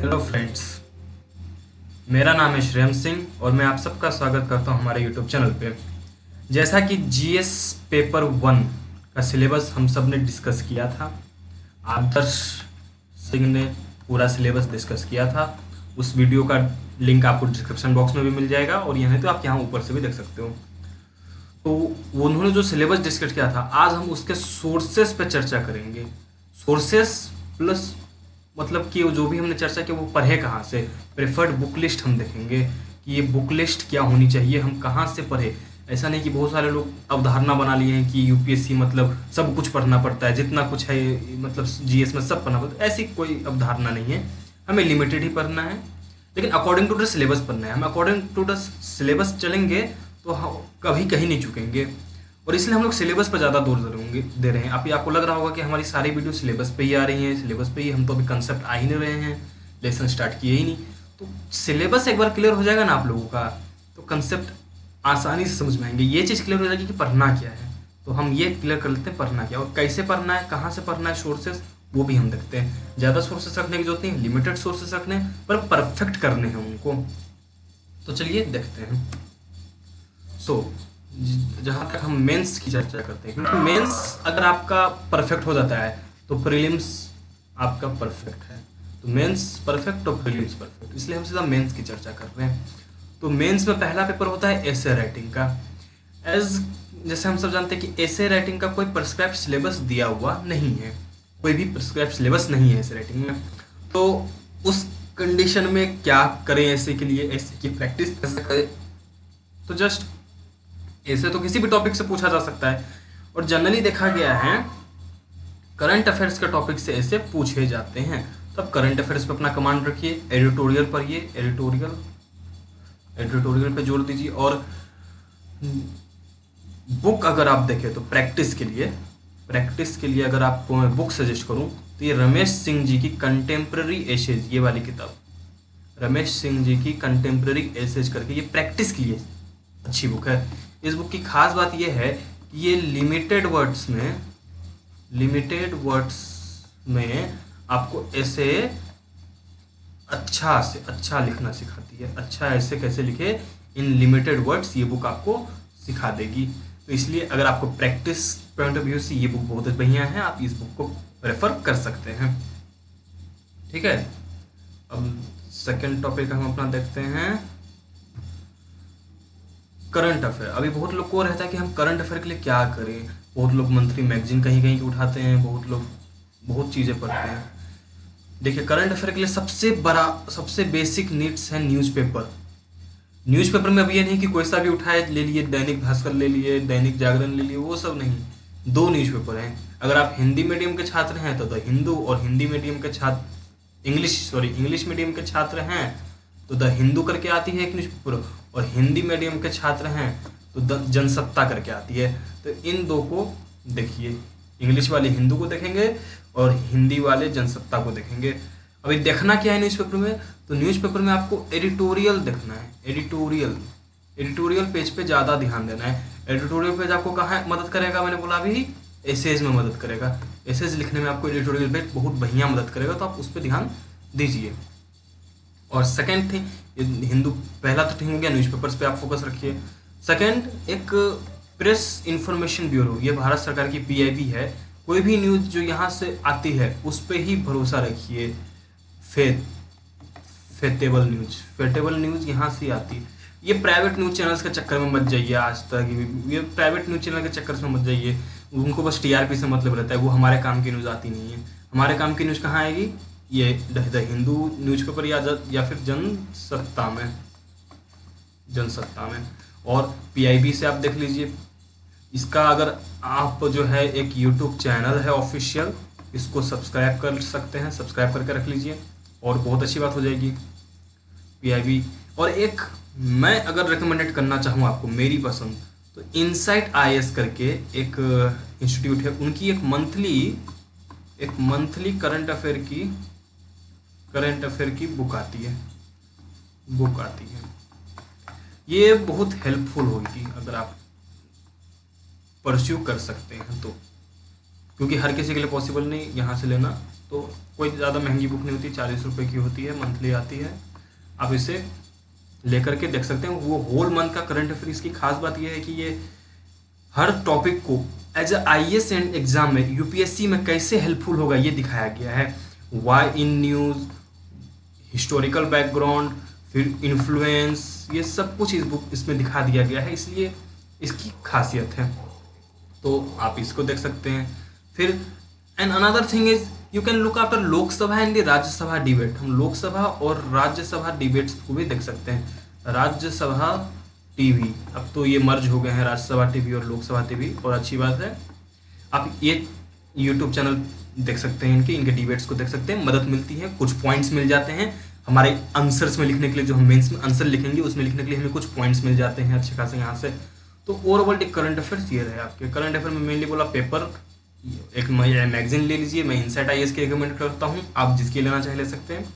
Hello friends, मेरा नाम है श्रेयम सिंह और मैं आप सबका स्वागत करता हूं हमारे यूट्यूब चैनल पे। जैसा कि जीएस पेपर 1 का सिलेबस हम सब ने डिस्कस किया था, आदर्श सिंह ने पूरा सिलेबस डिस्कस किया था। उस वीडियो का लिंक आपको डिस्क्रिप्शन बॉक्स में भी मिल जाएगा और यहाँ तो आप यहाँ ऊपर से भी देख सकते हो। तो उन्होंने जो सिलेबस डिस्कस किया था, आज हम उसके सोर्सेस पे चर्चा करेंगे। सोर्सेस प्लस मतलब कि जो भी हमने चर्चा की वो पढ़े कहाँ से, प्रेफर्ड बुक लिस्ट हम देखेंगे कि ये बुक लिस्ट क्या होनी चाहिए, हम कहाँ से पढ़े। ऐसा नहीं कि बहुत सारे लोग अवधारणा बना लिए हैं कि यूपीएससी मतलब सब कुछ पढ़ना पड़ता है, जितना कुछ है मतलब जीएस में सब पढ़ना पड़ता है। ऐसी कोई अवधारणा नहीं है, हमें लिमिटेड ही पढ़ना है, लेकिन अकॉर्डिंग टू द सिलेबस पढ़ना है। हम अकॉर्डिंग टू द सिलेबस चलेंगे तो हम कभी कहीं नहीं चुकेंगे, और इसलिए हम लोग सिलेबस पर ज़्यादा जोर दे रहे हैं। आपको लग रहा होगा कि हमारी सारी वीडियो सिलेबस पे ही आ रही हैं, सिलेबस पे ही, हम तो अभी कंसेप्ट आ ही नहीं रहे हैं, लेसन स्टार्ट किए ही नहीं। तो सिलेबस एक बार क्लियर हो जाएगा ना आप लोगों का, तो कंसेप्ट आसानी से समझ में आएंगे। ये चीज़ क्लियर हो जाएगी कि पढ़ना क्या है, तो हम ये क्लियर कर लेते हैं पढ़ना क्या और कैसे पढ़ना है, कहाँ से पढ़ना है, सोर्सेस वो भी हम देखते हैं। ज़्यादा सोर्सेस रखने की जरूरत नहीं है, लिमिटेड सोर्सेस रखने पर परफेक्ट करने हैं उनको। तो चलिए देखते हैं। जहाँ तक हम मेंस की चर्चा करते हैं, क्योंकि मेंस अगर आपका परफेक्ट हो जाता है तो प्रीलिम्स आपका परफेक्ट है। तो मेंस परफेक्ट और प्रीलिम्स परफेक्ट, इसलिए हम सीधा मेंस की चर्चा कर रहे हैं। तो मेंस में पहला पेपर होता है एसे राइटिंग का। जैसे हम सब जानते हैं कि एसे राइटिंग का कोई प्रिस्क्राइब सिलेबस दिया हुआ नहीं है, कोई भी प्रिस्क्राइब सिलेबस नहीं है एसे राइटिंग में। तो उस कंडीशन में क्या करें ऐसे के लिए, ऐसे की प्रैक्टिस कैसे करें? तो जस्ट ऐसे तो किसी भी टॉपिक से पूछा जा सकता है, और जनरली देखा गया है करंट अफेयर्स के टॉपिक से ऐसे पूछे जाते हैं। तो अब करंट अफेयर्स पे अपना कमांड रखिए, एडिटोरियल पढ़िए, एडिटोरियल पे जोर दीजिए। और बुक अगर आप देखें तो प्रैक्टिस के लिए अगर आपको मैं बुक सजेस्ट करूं तो ये रमेश सिंह जी की कंटेम्प्रेरी एसेज, ये वाली किताब रमेश सिंह जी की कंटेम्प्रेरी एसेज करके, ये प्रैक्टिस के लिए अच्छी बुक है। इस बुक की खास बात यह है कि ये लिमिटेड वर्ड्स में आपको ऐसे अच्छा से अच्छा लिखना सिखाती है। अच्छा ऐसे कैसे लिखे इन लिमिटेड वर्ड्स, ये बुक आपको सिखा देगी। तो इसलिए अगर आपको प्रैक्टिस पॉइंट ऑफ व्यू से ये बुक बहुत बढ़िया है, आप इस बुक को रेफर कर सकते हैं। ठीक है, अब सेकेंड टॉपिक हम अपना देखते हैं करंट अफेयर। अभी बहुत लोग को रहता है कि हम करंट अफेयर के लिए क्या करें। बहुत लोग मंथली मैगजीन कहीं कहीं की उठाते हैं, बहुत लोग बहुत चीज़ें पढ़ते हैं। देखिए, करंट अफेयर के लिए सबसे बेसिक नीड्स है न्यूज़पेपर। न्यूज़पेपर में अब ये नहीं कि कोई सा भी उठाए ले लिए, दैनिक भास्कर ले लिए, दैनिक जागरण ले लिए, वो सब नहीं। 2 न्यूज़पेपर हैं। अगर आप हिंदी मीडियम के छात्र हैं तो द हिंदू, और हिंदी मीडियम के छात्र इंग्लिश मीडियम के छात्र हैं तो द हिंदू करके आती है एक न्यूज़पेपर, और हिंदी मीडियम के छात्र हैं तो द जनसत्ता करके आती है। तो इन 2 को देखिए, इंग्लिश वाले हिंदू को देखेंगे और हिंदी वाले जनसत्ता को देखेंगे। अभी देखना क्या है न्यूज़पेपर में, तो न्यूज़पेपर में आपको एडिटोरियल देखना है। एडिटोरियल पेज पे ज़्यादा ध्यान देना है। एडिटोरियल पेज आपको कहाँ मदद करेगा, मैंने बोला अभी, एसेज में मदद करेगा। एसेज लिखने में आपको एडिटोरियल पेज बहुत बढ़िया मदद करेगा, तो आप उस पर ध्यान दीजिए। और सेकेंड थिंग, हिंदू पहला तो ठीक हो गया, न्यूज़पेपर्स पे आप फोकस रखिए। सेकेंड, एक प्रेस इंफॉर्मेशन ब्यूरो, ये भारत सरकार की पीआईबी है। कोई भी न्यूज़ जो यहाँ से आती है उस पर ही भरोसा रखिए। फेटेबल न्यूज़ यहाँ से आती है। ये प्राइवेट न्यूज़ चैनल्स के चक्कर में मत जाइए, आज तक ये प्राइवेट न्यूज़ चैनल के चक्कर से मत जाइए। उनको बस टीआरपी से मतलब रहता है, वो हमारे काम की न्यूज़ आती नहीं है। हमारे काम की न्यूज़ कहाँ आएगी? ये द हिंदू न्यूज़पेपर या फिर जनसत्ता में। और पीआईबी से आप देख लीजिए, इसका अगर आप जो है एक यूट्यूब चैनल है ऑफिशियल, इसको सब्सक्राइब कर सकते हैं, सब्सक्राइब करके रख लीजिए और बहुत अच्छी बात हो जाएगी पीआईबी। और एक मैं अगर रिकमेंडेड करना चाहूँ आपको, मेरी पसंद, तो इनसाइट आईएएस करके एक इंस्टीट्यूट है, उनकी एक मंथली करंट अफेयर की बुक आती है। ये बहुत हेल्पफुल होगी अगर आप परस्यू कर सकते हैं तो, क्योंकि हर किसी के लिए पॉसिबल नहीं यहाँ से लेना, तो कोई ज़्यादा महंगी बुक नहीं होती, 40 रुपये की होती है, मंथली आती है। आप इसे लेकर के देख सकते हैं। वो होल मंथ का करंट अफेयर, की खास बात यह है कि ये हर टॉपिक को as a IAS and exam में, UPSC में कैसे हेल्पफुल होगा ये दिखाया गया है। Why in news, historical background, फिर इन्फ्लुएंस, ये सब कुछ इस बुक इसमें दिखा दिया गया है, इसलिए इसकी खासियत है। तो आप इसको देख सकते हैं। फिर and another thing is you can look after Lok Sabha and the Rajya Sabha debate. हम लोकसभा और राज्यसभा डिबेट्स को भी देख सकते हैं। राज्यसभा टीवी, अब तो ये मर्ज हो गए हैं राज्यसभा टीवी और लोकसभा टीवी, और अच्छी बात है। आप ये यूट्यूब चैनल देख सकते हैं, इनके डिबेट्स को देख सकते हैं, मदद मिलती है, कुछ पॉइंट्स मिल जाते हैं हमारे आंसर्स में लिखने के लिए। जो हम मेंस में आंसर लिखेंगे उसमें लिखने के लिए हमें कुछ पॉइंट्स मिल जाते हैं अच्छे खासे यहाँ से। तो ओवरऑल एक करंट अफेयर्स ये रहे आपके। करंट अफेयर में मेनली बोला पेपर, एक मैगजीन ले लीजिए, मैं इनसाइट IAS की रिकमेंड करता हूँ, आप जिसके लेना चाहे ले सकते हैं।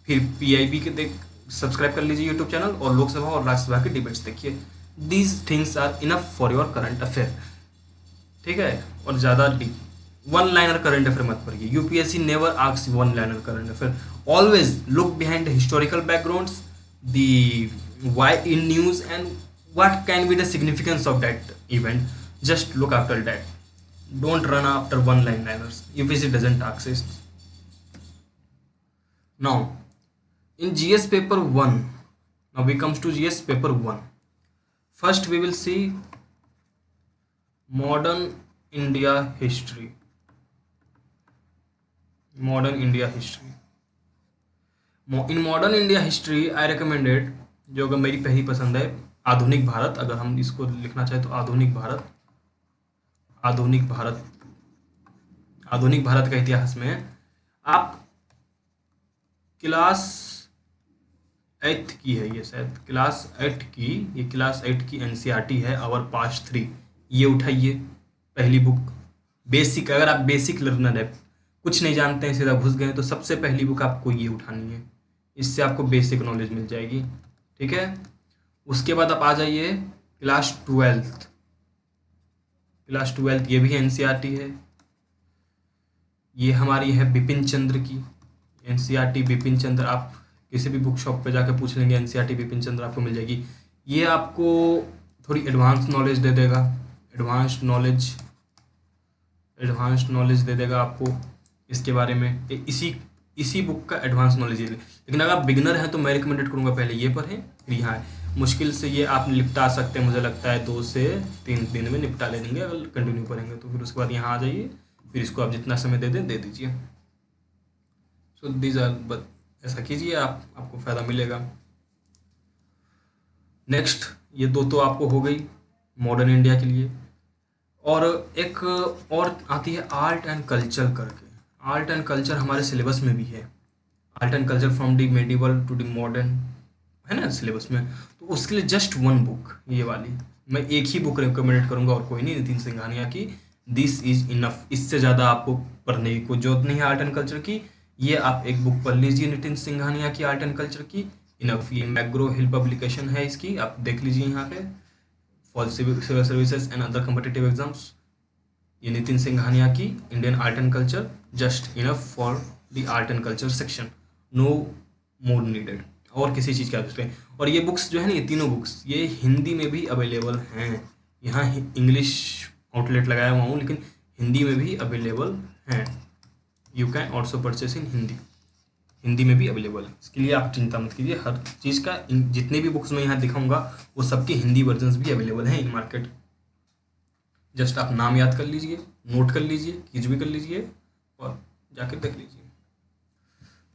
फिर PIB के देख सब्सक्राइब कर लीजिए यूट्यूब चैनल, और लोकसभा और राज्यसभा के डिबेट्स देखिए। These things are enough for your current affair, ठीक है। और ज़्यादा deep one liner current affair मत पढ़िए। UPSC never asks one liner current affair, always look behind the historical backgrounds, the why in news and what can be the significance of that event. Just look after that, don't run after one liners. UPSC doesn't exist. Now in GS paper 1, now we comes to GS paper 1. First we will see modern India history. Modern India history. In modern India history I recommended, जो अगर मेरी पहली पसंद है, आधुनिक भारत। अगर हम इसको लिखना चाहें तो आधुनिक भारत। आधुनिक भारत, आधुनिक भारत का इतिहास में आप क्लास 8 की है, ये शायद क्लास 8 की, ये क्लास 8 की NCERT है, आवर पास्ट 3, ये उठाइए पहली बुक। बेसिक, अगर आप बेसिक लर्नर है, कुछ नहीं जानते हैं, सीधा घुस गए, तो सबसे पहली बुक आपको ये उठानी है, इससे आपको बेसिक नॉलेज मिल जाएगी, ठीक है। उसके बाद आप आ जाइए क्लास 12। क्लास 12 ये भी NCERT है, ये हमारी है बिपिन चंद्र की NCERT। बिपिन चंद्र, आप किसी भी बुक शॉप पे जाके पूछ लेंगे NCERT बिपिन चंद्र आपको मिल जाएगी। ये आपको थोड़ी एडवांस नॉलेज दे देगा, एडवांस नॉलेज दे देगा आपको इसके बारे में। इसी बुक का एडवांस नॉलेज है। लेकिन अगर आप बिगिनर हैं तो मैं रिकमेंडेड करूँगा पहले ये पढ़ें, फिर यहाँ मुश्किल से ये आप निपटा सकते हैं, मुझे लगता है 2 से 3 दिन में निपटा लेंगे अगर कंटिन्यू करेंगे तो। फिर उसके बाद यहाँ आ जाइए, फिर इसको आप जितना समय दे दें दे दीजिए। सो दीज आर, ऐसा कीजिए, आपको फ़ायदा मिलेगा। नेक्स्ट, ये 2 तो आपको हो गई मॉडर्न इंडिया के लिए, और एक और आती है आर्ट एंड कल्चर करके। आर्ट एंड कल्चर हमारे सिलेबस में भी है, art and culture from the medieval to the modern, है ना सिलेबस में। तो उसके लिए जस्ट 1 बुक, ये वाली मैं एक ही बुक रिकमेंड करूँगा और कोई नहीं, नितिन सिंघानिया की दिस इज इनफ। इससे ज़्यादा आपको पढ़ने की कोई जरूरत नहीं है आर्ट एंड कल्चर की। ये आप एक बुक पढ़ लीजिए नितिन सिंघानिया की आर्ट एंड कल्चर की, इनफ। ये मैग्रो हिल पब्लिकेशन है इसकी, आप देख लीजिए यहाँ पे, for civil services and other competitive exams. ये नितिन सिंघानिया की Indian art and culture, just enough for the art and culture section, no more needed, और किसी चीज़ की आवश्यकता है। और ये बुक्स जो है ना, ये तीनों बुक्स ये हिंदी में भी अवेलेबल हैं। यहाँ इंग्लिश आउटलेट लगाया हुआ हूँ, लेकिन हिंदी में भी अवेलेबल हैं। यू कैन ऑल्सो परचेस इन हिंदी, हिंदी में भी अवेलेबल है। इसके लिए आप चिंता मत कीजिए, हर चीज़ का जितने भी बुक्स मैं यहाँ दिखाऊंगा वो सबके हिंदी वर्जन्स भी अवेलेबल हैं इन मार्केट। जस्ट आप नाम याद कर लीजिए, नोट कर लीजिए, कीज भी कर लीजिए और जाकर देख लीजिए।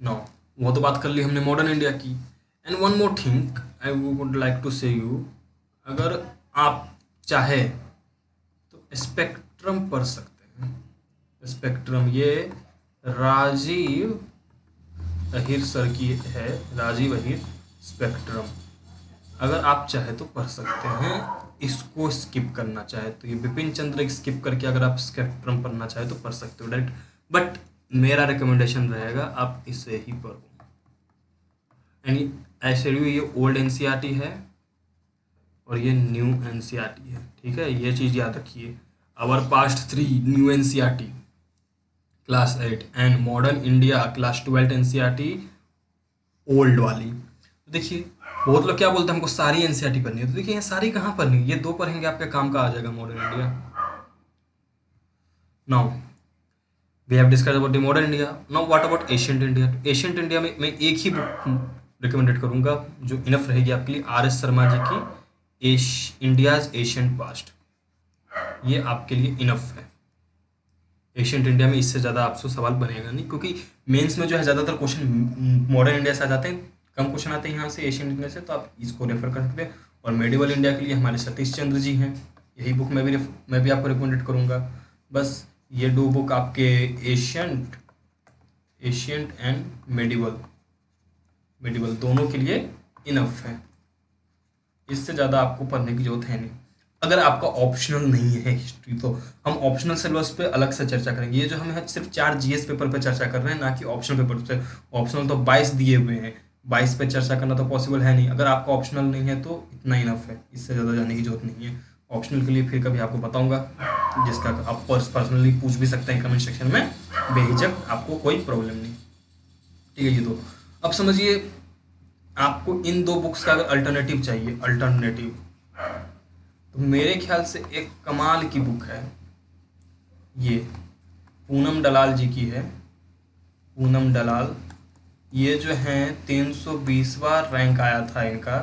नो, वो तो बात कर ली हमने मॉडर्न इंडिया की। And one more thing I would like to say you, अगर आप चाहे तो स्पेक्ट्रम पढ़ सकते हैं। स्पेक्ट्रम ये राजीव अहिर सर की है, राजीव अहिर स्पेक्ट्रम। अगर आप चाहे तो पढ़ सकते हैं, इसको स्किप करना चाहे तो ये बिपिन चंद्र स्किप करके अगर आप स्पेक्ट्रम पढ़ना चाहे तो पढ़ सकते हो डायरेक्ट, बट मेरा रिकमेंडेशन रहेगा आप इसे ही पढ़ो। एंड ऐसे ये ओल्ड NCERT है और ये न्यू NCERT है, ठीक है, ये चीज़ याद रखिए। Our past 3 new NCERT, class 8 and modern India class 12 NCERT old वाली। तो देखिए बहुत लोग क्या बोलते हैं हमको सारी एनसीईआरटी पढ़नी है, तो देखिए यहाँ सारी कहाँ पढ़नी है, ये दो पढ़ेंगे आपके काम का आ जाएगा modern India. Now we have discuss about the modern India, now what about ancient India. तो एशियंट इंडिया में मैं एक ही बुक रिकमेंडेड करूंगा जो इनफ रहेगी आपके लिए, आर एस शर्मा जी की इंडियाज एशियंट पास्ट, ये आपके लिए इनफ है। एशियंट इंडिया में इससे ज़्यादा आपसे सवाल बनेगा नहीं, क्योंकि मेंस में जो है ज़्यादातर क्वेश्चन मॉडर्न इंडिया से आ जाते हैं, कम क्वेश्चन आते हैं यहाँ से एशियंट इंडिया से, तो आप इसको रेफर कर सकते हैं। और मेडिवल इंडिया के लिए हमारे सतीश चंद्र जी हैं, यही बुक मैं भी आपको रिकमेंडेड करूँगा। बस ये दो बुक आपके एशियंट एंड मेडिवल दोनों के लिए इनफ है, इससे ज़्यादा आपको पढ़ने की जरूरत है नहीं। अगर आपका ऑप्शनल नहीं है हिस्ट्री, तो हम ऑप्शनल सिलेबस पे अलग से चर्चा करेंगे। ये जो हम है सिर्फ 4 जीएस पेपर पे चर्चा कर रहे हैं, ना कि ऑप्शनल पेपर पे। ऑप्शनल तो 22 दिए हुए हैं, 22 पे चर्चा करना तो पॉसिबल है नहीं। अगर आपका ऑप्शनल नहीं है तो इतना इनफ है, इससे ज़्यादा जाने की जरूरत नहीं है। ऑप्शनल के लिए फिर कभी आपको बताऊंगा, जिसका आप पर्सनली पूछ भी सकते हैं कमेंट सेक्शन में, बेहिचक, आपको कोई प्रॉब्लम नहीं। ठीक है, ये दो। अब समझिए आपको इन दो बुक्स का अगर अल्टरनेटिव चाहिए, तो मेरे ख्याल से एक कमाल की बुक है, ये पूनम दलाल जी की है। पूनम दलाल, ये जो है 320वां रैंक आया था इनका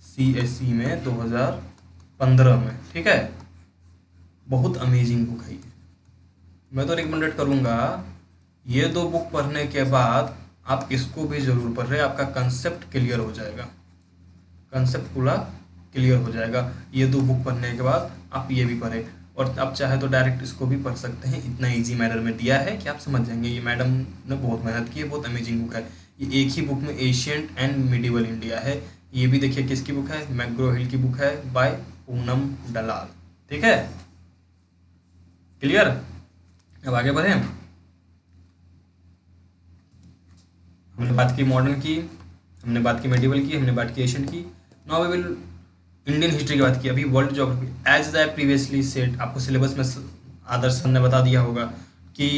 सीएसई में 2015 में। ठीक है, बहुत अमेजिंग बुक है ये, मैं तो रिकमेंडेड करूँगा। ये दो बुक पढ़ने के बाद आप इसको भी ज़रूर पढ़ रहे, आपका कंसेप्ट क्लियर हो जाएगा, कंसेप्ट पूरा क्लियर हो जाएगा। ये दो बुक पढ़ने के बाद आप ये भी पढ़े, और आप चाहे तो डायरेक्ट इसको भी पढ़ सकते हैं, इतना इजी मैनर में दिया है कि आप समझ जाएंगे। ये मैडम ने बहुत मेहनत की है, बहुत अमेजिंग बुक है। ये एक ही बुक में एशियंट एंड मिडिवल इंडिया है। ये भी देखिए किसकी बुक है, मैग्रो हिल की बुक है, बाय पूनम दलाल। ठीक है, क्लियर। अब आगे बढ़े, हमने बात की मॉडर्न की, हमने बात की मेडिवल की, हमने बात की एशियंट की। Now we will Indian history की बात की, अभी world geography. As I previously said, आपको सिलेबस में आदर्श सर ने बता दिया होगा कि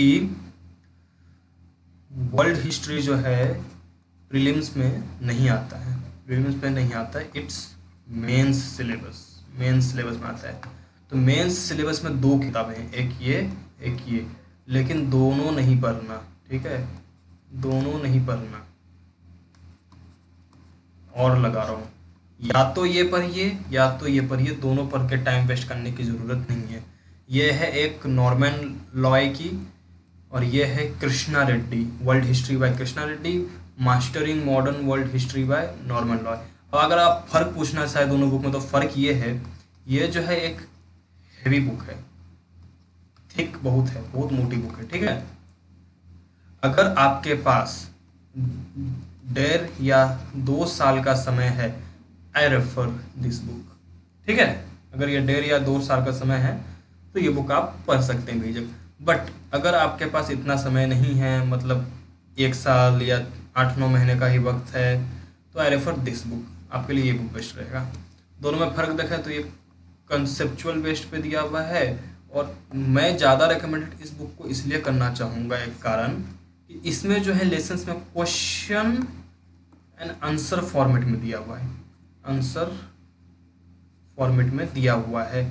वर्ल्ड हिस्ट्री जो है प्रीलिम्स में नहीं आता है, प्रीलिम्स में नहीं आता है, इट्स मेंस सिलेबस में आता है। तो मेंस सिलेबस में दो किताबें हैं, एक ये, लेकिन दोनों नहीं पढ़ना। ठीक है, दोनों नहीं पढ़ना, और लगा रहा हूँ, या तो ये पढ़िए या तो ये पढ़िए, दोनों पढ़ के टाइम वेस्ट करने की ज़रूरत नहीं है। ये है एक नॉर्मन लॉय की, और ये है Krishna Reddy, world history by Krishna Reddy, mastering modern world history by Norman Loy. अब अगर आप फ़र्क पूछना चाहे दोनों बुक में, तो फ़र्क ये है, ये जो है एक हैवी बुक है, थिक बहुत है, बहुत मोटी बुक है। ठीक है, अगर आपके पास 1.5 या 2 साल का समय है, आई रेफर दिस बुक। ठीक है, अगर ये 1.5 या 2 साल का समय है तो ये बुक आप पढ़ सकते हैं भेजक। बट अगर आपके पास इतना समय नहीं है, मतलब 1 साल या 8-9 महीने का ही वक्त है, तो आई रेफर दिस बुक, आपके लिए ये बुक बेस्ट रहेगा। दोनों में फ़र्क देखें तो ये कंसेप्चुअल बेस्ड पे दिया हुआ है, और मैं ज़्यादा रिकमेंडेड इस बुक को इसलिए करना चाहूँगा, एक कारण कि इसमें जो है लेसन्स में क्वेश्चन एंड आंसर फॉर्मेट में दिया हुआ है, आंसर फॉर्मेट में दिया हुआ है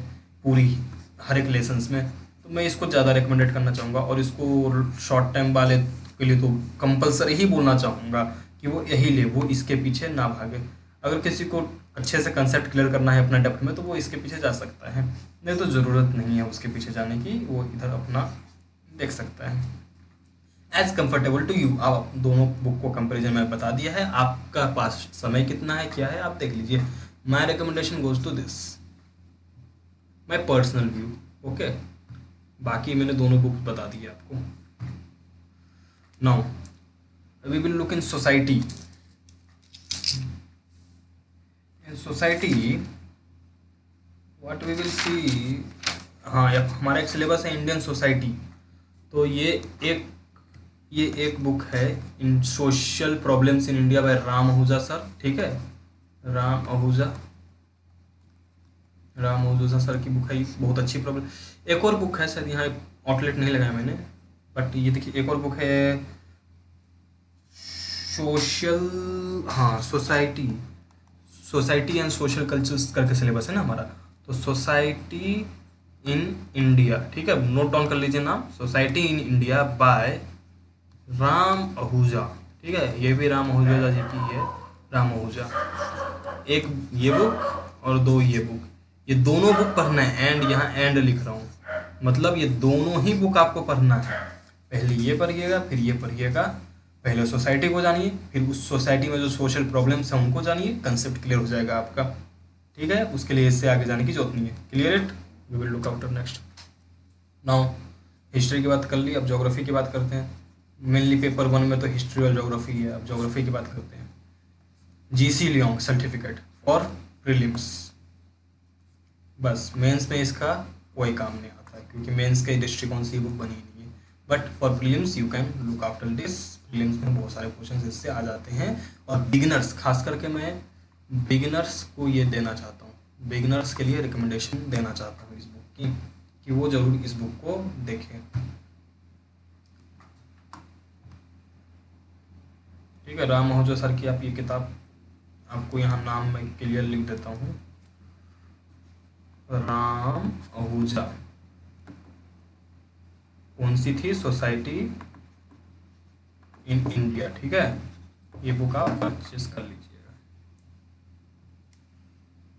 पूरी हर एक लेसन्स में। तो मैं इसको ज़्यादा रिकमेंडेड करना चाहूँगा, और इसको शॉर्ट टाइम वाले के लिए तो कंपलसरी ही बोलना चाहूँगा कि वो यही ले, वो इसके पीछे ना भागे। अगर किसी को अच्छे से कंसेप्ट क्लियर करना है अपना डेप्थ में, तो वो इसके पीछे जा सकता है, नहीं तो ज़रूरत नहीं है उसके पीछे जाने की, वो इधर अपना देख सकता है एज कंफर्टेबल टू यू। आप दोनों बुक को कंपेरिजन में बता दिया है, आपका पास समय कितना है, क्या है, आप देख लीजिए। My recommendation goes to this, my personal view. Okay, बाकी मैंने दोनों बुक बता दी आपको। Now we will look in society. In society what we will see, हाँ हमारा एक सिलेबस है इंडियन सोसाइटी। तो ये एक बुक है, in social problems in India by Ram Ahuja sir. ठीक है, राम आहूजा सर की बुक है, बहुत अच्छी प्रॉब्लम। एक और बुक है, शायद यहाँ आउटलेट नहीं लगाया मैंने, बट ये देखिए एक और बुक है सोशल, हाँ society, society and social cultures करके सिलेबस है ना हमारा। तो सोसाइटी इन इंडिया, ठीक है, नोट डाउन कर लीजिए नाम, society in India by Ram Ahuja. ठीक है, ये भी राम आहूजा जी की है, राम आहूजा। एक ये बुक और दो ये बुक, ये दोनों बुक पढ़ना है। एंड यहाँ एंड लिख रहा हूँ, मतलब ये दोनों ही बुक आपको पढ़ना है। पहले ये पढ़िएगा फिर ये पढ़िएगा। पहले सोसाइटी को जानिए, फिर उस सोसाइटी में जो सोशल प्रॉब्लम्स हैं उनको जानिए, कंसेप्ट क्लियर हो जाएगा आपका। ठीक है, उसके लिए इससे आगे जाने की जरूरत नहीं है। Clear it, we will look after next. Now history की बात कर ली, अब ज्योग्राफी की बात करते हैं। मेनली पेपर 1 में तो हिस्ट्री और ज्योग्राफी है, अब ज्योग्राफी की बात करते हैं। GC Leong certificate for prelims, बस मेंस में इसका कोई काम नहीं आता है, क्योंकि मेंस के दृष्टिकोण से बुक बनी नहीं है। But for prelims you can look after this. Prelims में बहुत सारे क्वेश्चन इससे आ जाते हैं, और बिगिनर्स, खास करके मैं बिगिनर्स को ये देना चाहता हूँ, बिगिनर्स के लिए रिकमेंडेशन देना चाहता हूँ इस बुक की, कि वो जरूर इस बुक को देखें। ठीक है, राम आहूजा सर की आप ये किताब, आपको यहाँ नाम मैं क्लियर लिख देता हूँ, राम आहूजा। कौन सी थी? Society in India. ठीक है, ये बुक आप परचेज कर लीजिएगा।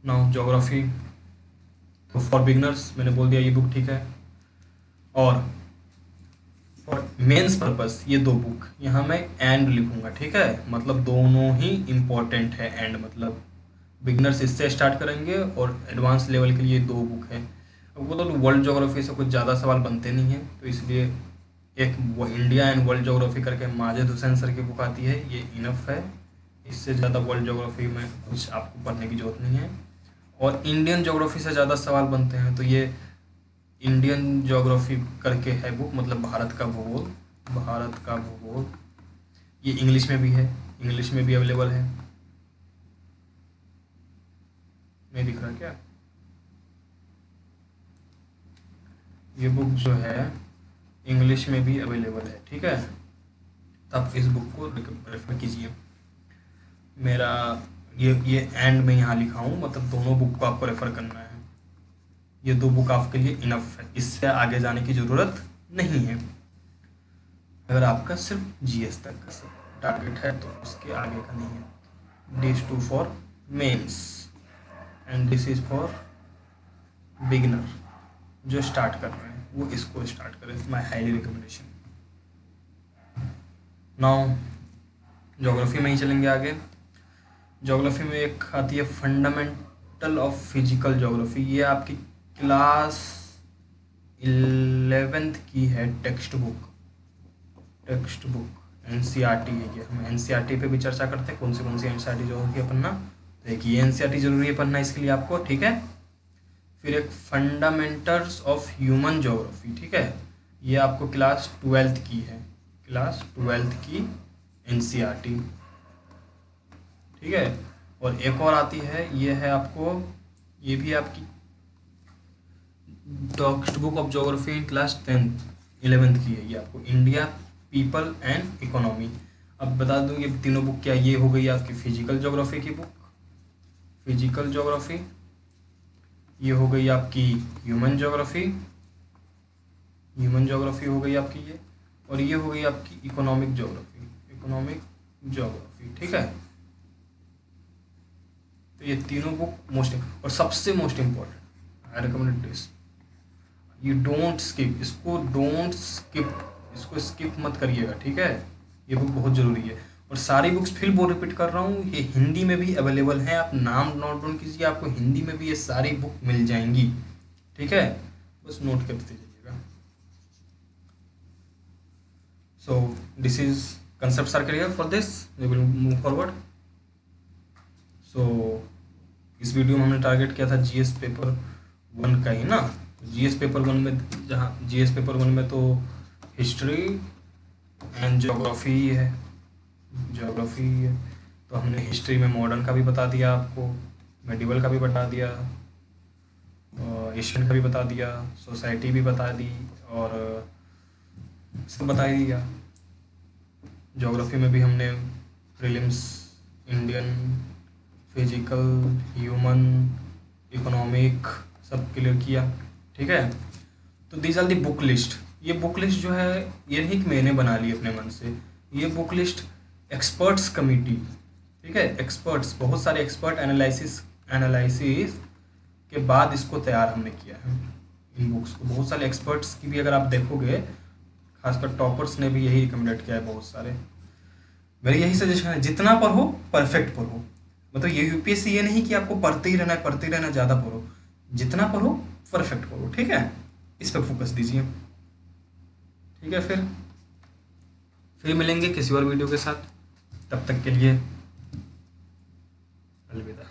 नाउ ज्योग्राफी, तो फॉर बिगनर्स मैंने बोल दिया ये बुक ठीक है। और फॉर मेंस पर्पस ये दो बुक, यहाँ मैं एंड लिखूंगा। ठीक है, मतलब दोनों ही इम्पोर्टेंट है। एंड मतलब बिगनर्स इससे स्टार्ट करेंगे और एडवांस लेवल के लिए दो बुक है। अब वो तो वर्ल्ड ज्योग्राफी से कुछ ज़्यादा सवाल बनते नहीं हैं, तो इसलिए एक वो इंडिया एंड वर्ल्ड ज्योग्राफी करके माजिद हुसैन सर की बुक आती है, ये इनफ है। इससे ज़्यादा वर्ल्ड ज्योग्राफी में कुछ आपको पढ़ने की जरूरत नहीं है। और इंडियन ज्योग्राफी से ज़्यादा सवाल बनते हैं, तो ये इंडियन ज्योग्राफी करके है बुक, मतलब भारत का भूगोल, भारत का भूगोल। ये इंग्लिश में भी है, इंग्लिश में भी अवेलेबल है। नहीं दिख रहा क्या? ये बुक जो है इंग्लिश में भी अवेलेबल है। ठीक है, तो आप इस बुक को रेफर कीजिए। मेरा ये एंड में यहाँ लिखा हूँ, मतलब दोनों बुक को आपको रेफर करना है। ये दो बुक आपके लिए इनफ है, इससे आगे जाने की ज़रूरत नहीं है। अगर आपका सिर्फ जीएस तक का टारगेट है तो उसके आगे का नहीं है। This too for mains and this is for beginner, जो स्टार्ट कर रहे हैं वो इसको स्टार्ट करें, my highly recommendation. Now geography में ही चलेंगे आगे। ज्योग्राफी में एक आती है फंडामेंटल ऑफ फिजिकल ज्योग्राफी, ये आपकी क्लास 11th की है text book, text book NCERT है ये। हम एनसीईआरटी पे भी चर्चा करते हैं, कौन सी एनसीईआरटी जरूरी है पढ़ना, तो एक ये एनसीईआरटी जरूरी है पढ़ना इसके लिए आपको। ठीक है, फिर एक फंडामेंटल्स ऑफ ह्यूमन ज्योग्राफी। ठीक है, ये आपको क्लास 12th की है, क्लास 12th की एनसीईआरटी। ठीक है, और एक और आती है, ये है आपको, ये भी आपकी text book of geography in class 11th की है, ये आपको इंडिया पीपल एंड इकोनॉमी। अब बता दूं ये तीनों बुक क्या, ये हो गई आपकी फिजिकल ज्योग्राफी की बुक, फिजिकल ज्योग्राफी। ये हो गई आपकी ह्यूमन ज्योग्राफी, ह्यूमन ज्योग्राफी हो गई आपकी ये। और ये हो गई आपकी इकोनॉमिक ज्योग्राफी, इकोनॉमिक ज्योग्राफी। ठीक है, तो ये तीनों बुक मोस्ट, और सबसे most important I recommend this, you don't skip इसको, डोंट स्किप इसको, स्किप मत करिएगा। ठीक है, ये बुक बहुत ज़रूरी है। और सारी बुक्स फिर वो रिपीट कर रहा हूँ, ये हिंदी में भी अवेलेबल है, आप नाम नोट डाउन कीजिए, आपको हिंदी में भी ये सारी बुक मिल जाएंगी। ठीक है, बस नोट करते जाइएगा। So this is concepts are clear for this, we will move forward. So इस वीडियो में हमने टारगेट किया था जीएस पेपर 1 का ही ना। जीएस पेपर 1 में, जहाँ जीएस पेपर 1 में तो हिस्ट्री एंड ज्योग्राफी है, ज्योग्राफी है, तो हमने हिस्ट्री में मॉडर्न का भी बता दिया आपको, मेडिवल का भी बता दिया, एशियन का भी बता दिया, सोसाइटी भी बता दी, और इसको बता ही दिया। ज्योग्राफी में भी हमने prelims, Indian, physical, human, economic सब क्लियर किया। ठीक है, तो these are the book list. ये बुक लिस्ट जो है ये नहीं कि मैंने बना ली अपने मन से, ये बुक लिस्ट एक्सपर्ट्स कमिटी, ठीक है, एक्सपर्ट्स, बहुत सारे एक्सपर्ट एनालिसिस के बाद इसको तैयार हमने किया है। इन बुक्स को बहुत सारे एक्सपर्ट्स की भी अगर आप देखोगे, खासकर टॉपर्स ने भी यही रिकमेंडेड किया है बहुत सारे। मेरी यही सजेशन है, जितना पढ़ो परफेक्ट पढ़ो। मतलब ये यूपीएससी ये नहीं कि आपको पढ़ते ही रहना है, पढ़ते ही रहना, ज़्यादा पढ़ो, जितना पढ़ो परफेक्ट पढ़ो। ठीक है, इस पर फोकस दीजिए। ठीक है, फिर मिलेंगे किसी और वीडियो के साथ। तब तक के लिए अलविदा।